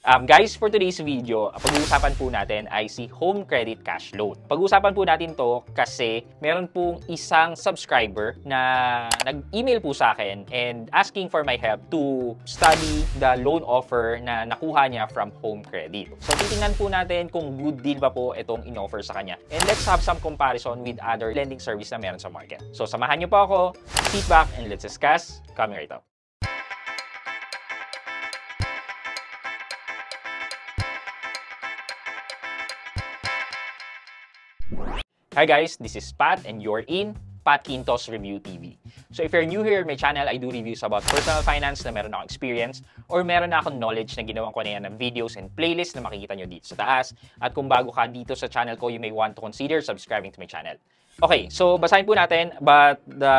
Guys, for today's video, pag-uusapan po natin ay si Home Credit Cash Loan. Pag-uusapan po natin to kasi meron pong isang subscriber na nag-email po sa akin and asking for my help to study the loan offer na nakuha niya from Home Credit. So, titingnan po natin kung good deal ba po itong in-offer sa kanya. And let's have some comparison with other lending service na meron sa market. So, samahan niyo po ako, sit back, and let's discuss. Coming right up. Hi guys, this is Pat and you're in Pat Quintos Review TV. So if you're new here in my channel, I do reviews about personal finance na meron akong experience or meron na akong knowledge na ginawan ko na yan ng videos and playlist na makikita nyo dito sa taas. At kung bago ka dito sa channel ko, you may want to consider subscribing to my channel. Okay, so basahin po natin, but the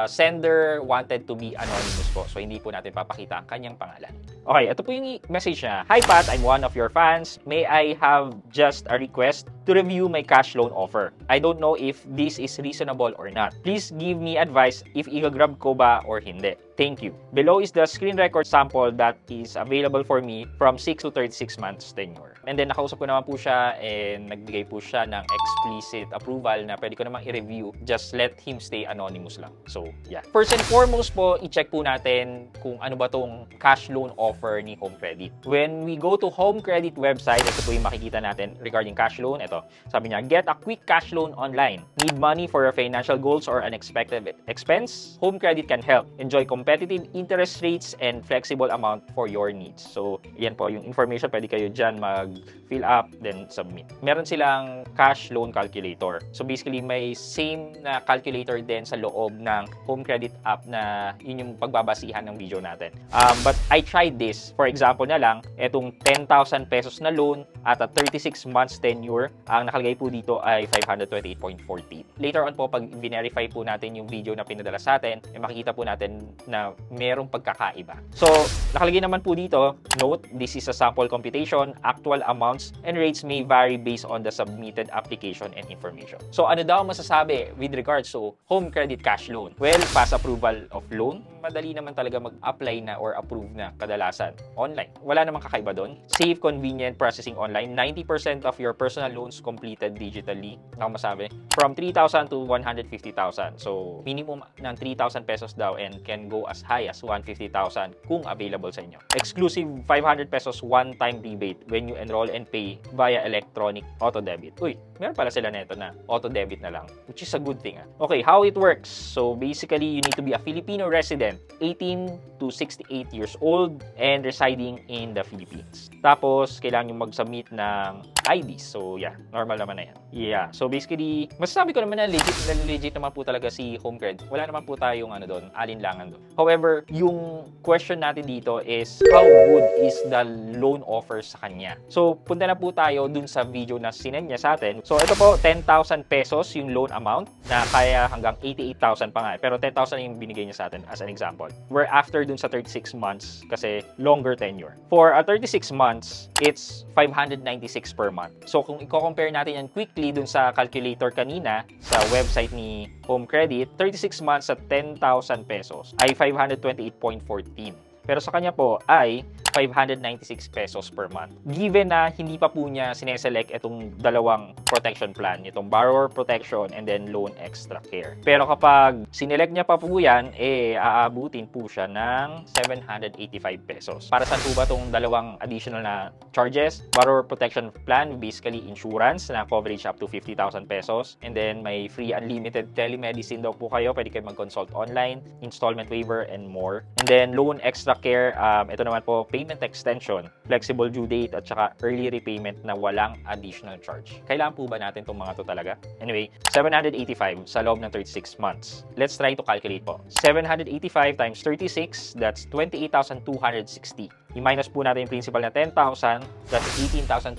sender wanted to be anonymous po. So hindi po natin papakita ang kanyang pangalan. Okay, ito po yung message niya. Hi Pat, I'm one of your fans. May I have just a request to review my cash loan offer? I don't know if this is reasonable or not. Please give me advice if i-grab ko ba or hindi. Thank you. Below is the screen record sample that is available for me from 6 to 36 months tenure. And then nakausap ko naman po siya and nagbigay po siya ng explicit approval na pwede ko namang i-review. Just let him stay anonymous lang. So, yeah. First and foremost po, i-check po natin kung ano ba tong cash loan offer ni Home Credit. When we go to Home Credit website, ito po yung makikita natin regarding cash loan. Ito, sabi niya, get a quick cash loan online. Need money for your financial goals or unexpected expense? Home Credit can help. Enjoy competitive interest rates and flexible amount for your needs. So, yan po yung information. Pwede kayo dyan mag-fill up, then submit. Meron silang cash loan calculator. So, basically, may same na calculator din sa loob ng Home Credit app na yun yung pagbabasihan ng video natin. But I tried this. For example na lang, etong 10,000 pesos na loan at a 36 months tenure, ang nakalagay po dito ay 528.14. Later on po, pag verify po natin yung video na pinadala sa atin, makikita po natin na merong pagkakaiba. So, nakalagay naman po dito, note, this is a sample computation, actual amounts and rates may vary based on the submitted application and information. So, ano daw masasabi with regards to Home Credit Cash Loan? Well, fast approval of loan, madali naman talaga mag-apply na or approve na kadalasan online. Wala namang kakaiba doon. Safe, convenient processing online. 90% of your personal loans completed digitally. Ako masabi. From 3,000 to 150,000. So, minimum ng 3,000 pesos daw and can go as high as 150,000 kung available sa inyo. Exclusive 500 pesos one-time rebate when you enroll and pay via electronic auto debit. Uy, meron pala sila nito na auto debit na lang, which is a good thing. Okay, how it works? So, basically, you need to be a Filipino resident, 18 to 68 years old and residing in the Philippines. Tapos, kailangan nyo mag-submit ng IDs. So, yeah, normal naman na yan. Yeah, so basically, masasabi ko naman na legit naman po talaga si Home Credit. Wala naman po tayong doon, alinlangan doon. However, yung question natin dito is, how good is the loan offer sa kanya? So, punta na po tayo dun sa video na sinend niya sa atin. So, ito po, 10,000 pesos yung loan amount na kaya hanggang 88,000 pa nga. Pero 10,000 yung binigay niya sa atin as an example. We're after dun sa 36 months kasi longer tenure. For a 36 months, it's 596 per month. So, kung i-compare natin yan quickly dun sa calculator kanina sa website ni Home Credit, 36 months at 10,000 pesos ay 528.14. Pero sa kanya po ay 596 pesos per month. Given na hindi pa po niya sineselect itong dalawang protection plan, itong borrower protection and then loan extra care. Pero kapag sinelect niya pa po yan, aabutin po siya ng 785 pesos. Para saan po ba itong dalawang additional na charges? Borrower protection plan, basically insurance na coverage up to 50,000 pesos. And then may free unlimited telemedicine daw po kayo. Pwede kayo mag-consult online, installment waiver, and more. And then loan extra care, ito naman po, payment extension, flexible due date, at saka early repayment na walang additional charge. Kailangan po ba natin itong mga to talaga? Anyway, 785 sa loob ng 36 months. Let's try to calculate po. 785 times 36, that's 28,260. I-minus po natin yung principal na 10,000, that's 18,260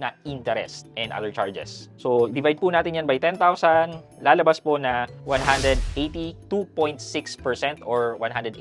na interest and other charges. So, divide po natin yan by 10,000, lalabas po na 182.6% or 183%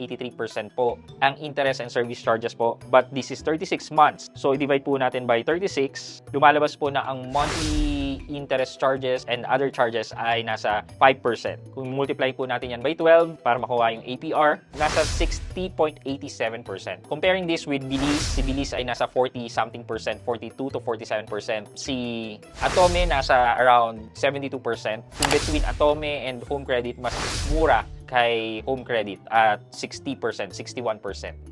po ang interest and service charges po. But this is 36 months. So, i-divide po natin by 36, lumalabas po na ang monthly interest charges and other charges ay nasa 5%. Kung multiply po natin yan by 12 para makuha yung APR, nasa 60.87%. Comparing this with Belize, si Belize ay nasa 40-something percent, 42 to 47%. Si Atome nasa around 72%. Kung between Atome and Home Credit, mas mura kay Home Credit at 60%, 61%.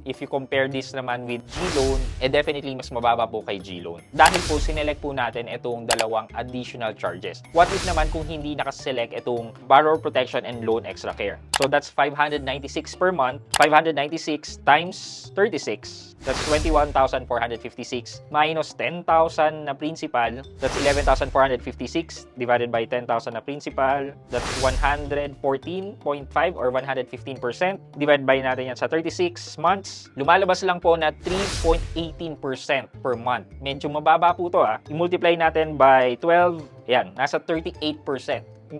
If you compare this naman with G-Loan, definitely mas mababa po kay G-Loan. Dahil po sinelect po natin itong dalawang additional charges. What if naman kung hindi nakaselect itong Borrower Protection and Loan Extra Care? So that's 596 per month. 596 times 36, that's 21,456 minus 10,000 na principal, that's 11,456 divided by 10,000 na principal, that's 114.5 or 115%. Divide by natin yan sa 36 months. Lumalabas lang po na 3.18% per month. Medyo mababa po to I-multiply natin by 12, yan, nasa 38%.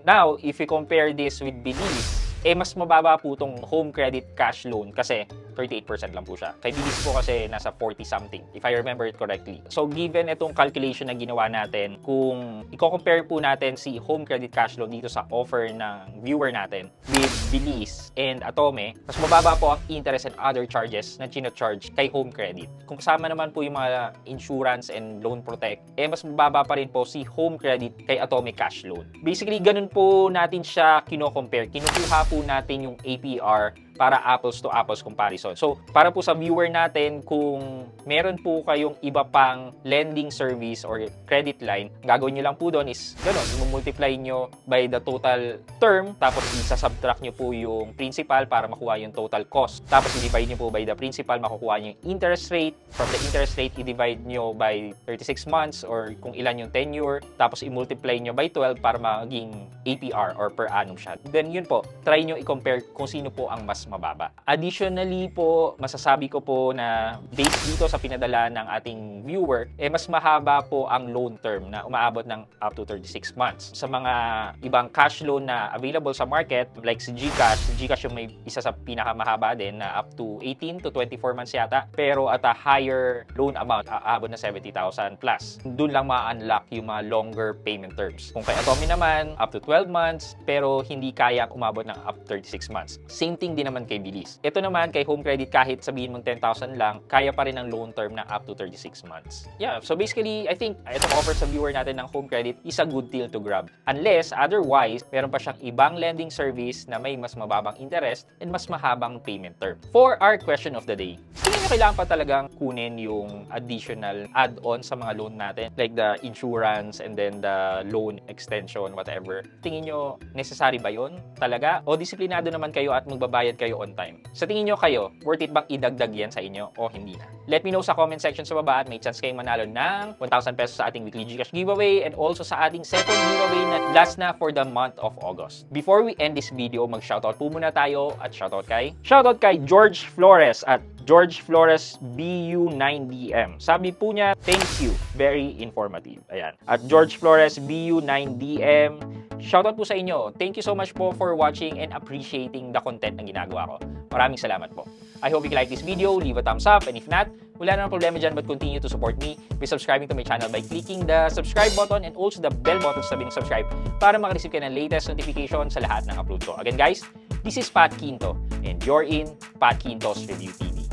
Now, if you compare this with Belize, mas mababa po itong Home Credit Cash Loan kasi 38% lang po siya. Kay Belize po kasi nasa 40-something, if I remember it correctly. So, given itong calculation na ginawa natin, kung i-compare po natin si Home Credit Cash Loan dito sa offer ng viewer natin with Belize and Atome, mas mababa po ang interest and other charges na chino-charge kay Home Credit. Kung kasama naman po yung mga insurance and loan protect, mas mababa pa rin po si Home Credit kay Atome Cash Loan. Basically, ganun po natin siya kino-compare. Kinukuha po natin yung APR para apples to apples comparison. So, para po sa viewer natin, kung meron po kayong iba pang lending service or credit line, gagawin nyo lang po doon is, gano'n, i-multiply nyo by the total term, tapos isa-subtract nyo po yung principal para makuha yung total cost. Tapos, i-divide nyo po by the principal, makukuha nyo yung interest rate. From the interest rate, i-divide nyo by 36 months or kung ilan yung tenure. Tapos, i-multiply nyo by 12 para maging APR or per annum siya. Then, yun po, try nyo i-compare kung sino po ang mas mababa. Additionally po, masasabi ko po na based dito sa pinadala ng ating viewer, mas mahaba po ang loan term na umaabot ng up to 36 months. Sa mga ibang cash loan na available sa market, like si GCash yung may isa sa pinakamahaba din na up to 18 to 24 months yata, pero at a higher loan amount, aabot na 70,000 plus. Doon lang ma-unlock yung mga longer payment terms. Kung kay Atome naman, up to 12 months, pero hindi kaya umabot ng up to 36 months. Same thing din naman kay Belize. Ito naman kay Home Credit, kahit sabihin mong 10,000 lang, kaya pa rin ang loan term na up to 36 months. Yeah, so basically, I think itong offer sa viewer natin ng Home Credit is a good deal to grab. Unless, otherwise, meron pa siyang ibang lending service na may mas mababang interest and mas mahabang payment term. For our question of the day, tingin nyo kailangan pa talagang kunin yung additional add-on sa mga loan natin, like the insurance and then the loan extension, whatever. Tingin nyo, necessary ba yun talaga? O disiplinado naman kayo at magbabayad kayo on time? Sa tingin nyo kayo, worth it bang idagdag yan sa inyo o hindi na? Let me know sa comment section sa baba at may chance kayong manalo ng 1,000 pesos sa ating weekly GCash giveaway and also sa ating second giveaway na last na for the month of August. Before we end this video, mag-shoutout po muna tayo at shoutout kay George Flores at George Flores BU9DM. Sabi po niya, thank you. Very informative. Ayan. At George Flores BU9DM, shoutout po sa inyo. Thank you so much po for watching and appreciating the content na ginagawa ko. Maraming salamat po. I hope you like this video. Leave a thumbs up. And if not, wala na problema dyan, but continue to support me by subscribing to my channel by clicking the subscribe button and also the bell button sa sabing subscribe para makareceive ka ng latest notification sa lahat ng upload ko. Again guys, this is Pat Quinto and you're in Pat Quinto's Review TV.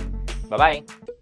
Bye-bye!